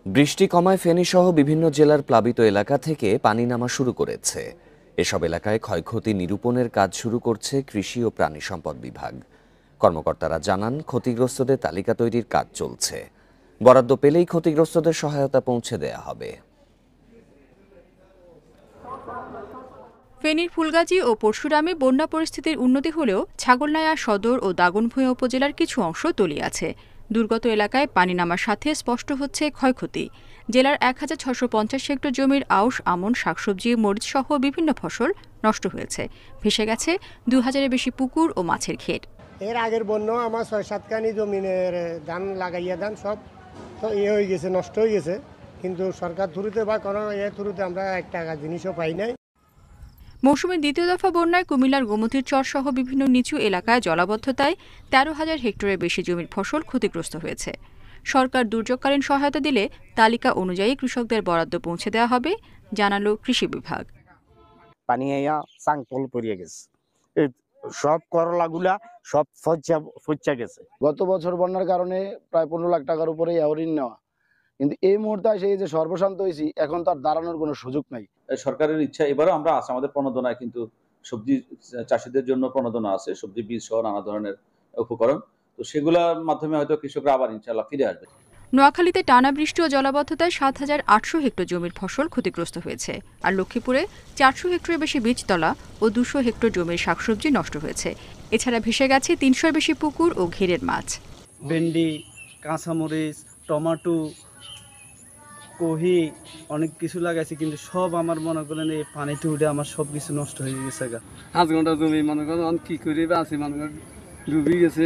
বৃষ্টি কমায় ফেনীসহ বিভিন্ন জেলার প্লাবিত এলাকা থেকে পানি নামা শুরু করেছে। এসব এলাকায় ক্ষয়ক্ষতি নিরূপণের কাজ শুরু করছে কৃষি ও প্রাণী সম্পদ বিভাগ। কর্মকর্তারা জানান, ক্ষতিগ্রস্তদের তালিকা তৈরির কাজ চলছে। বরাদ্দ পেলেই ক্ষতিগ্রস্তদের সহায়তা পৌঁছে দেয়া হবে। ফেনীর ফুলগাজী ও পরশুরামে বন্যা পরিস্থিতির উন্নতি হলেও ছাগলনাইয়া সদর ও দাগনভূঞা উপজেলার কিছু অংশ তলিয়ে আছে। দুর্গত এলাকায় পানি নামার সাথে স্পষ্ট হচ্ছে ক্ষয়ক্ষতি। জেলার ১,৬৫০ হেক্টর জমির আউশ, আমন, শাকসবজি, মরিচ সহ বিভিন্ন ফসল নষ্ট হয়েছে। ভেসে গেছে ২,০০০-এর বেশি পুকুর ও মাছের ঘের। এর আগের বন্যা আমার ৬-৭ কানি জমিনের ধান লাগাইয়া ধান সব তো হয়ে গেছে, নষ্ট হয়ে গেছে। কিন্তু সরকার থ্রুতে বা কোনো থ্রুতে আমরা ১ টাকা জিনিসও পাই নাই। মৌসুমের দ্বিতীয় দফা বন্যায় কুমিল্লার গোমতীর চর সহ বিভিন্ন নিচু এলাকায় জলাবদ্ধতায় ১৩,০০০ হেক্টরের বেশি জমির ফসল ক্ষতিগ্রস্ত হয়েছে। সরকার দুর্যোগকালীন সহায়তা দিলে তালিকা অনুযায়ী কৃষকদের বরাদ্দ পৌঁছে দেওয়া হবে, জানালো কৃষি বিভাগ। পানি আইয়া চাংতল পড়িয়ে গেছে, সব করলাগুলা সব ফচ্চা গেছে। গত বছর বন্যার কারণে প্রায় ১৫ লাখ টাকার উপরে ঋণ নেওয়া, কিন্তু এই মুহূর্তে এসে এই যে সর্বশান্ত হয়েছি, এখন তার দাঁড়ানোর কোনো সুযোগ নাই। সরকারের ইচ্ছা এবারও আমরা আছে, আমাদের প্রণোদনায় কিন্তু সবজি চাষিদের জন্য প্রণোদনা আছে, সবজি বীজ সহ নানা ধরনের উপকরণ। তো সেগুলোর মাধ্যমে হয়তো কৃষকরা আবার ইনশাআল্লাহ ফিরে আসবে। নোয়াখালীতে টানা বৃষ্টি ও জলাবদ্ধতায় ৭,৮০০ হেক্টর জমির ফসল ক্ষতিগ্রস্ত হয়েছে। আর লক্ষ্মীপুরে ৪০০ হেক্টরের বেশি বীজতলা ও ২০০ হেক্টর জমির শাকসবজি নষ্ট হয়েছে। এছাড়া ভেসে গেছে ৩০০-এর বেশি পুকুর ও ঘেরের মাছ। ভেন্ডি, কাঁচামরিচ, টমেটো, কহি অনেক কিছু লাগাইছি, কিন্তু সব আমার মনে করেন এই পানিতে উঠে আমার সব কিছু নষ্ট হয়ে গেছে। 5 ঘন্টা জমি মনে করেন কি করে বাঁচি, মনে করেন ডুবি গেছে।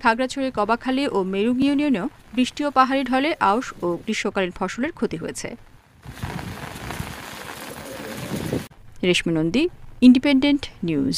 খাগড়াছড়ির কবাখালী ও মেরুং ইউনিয়নেও বৃষ্টি ও পাহাড়ি ঢলে আউশ ও গ্রীষ্মকালীন ফসলের ক্ষতি হয়েছে। রেশমি নন্দী, ইন্ডিপেন্ডেন্ট নিউজ।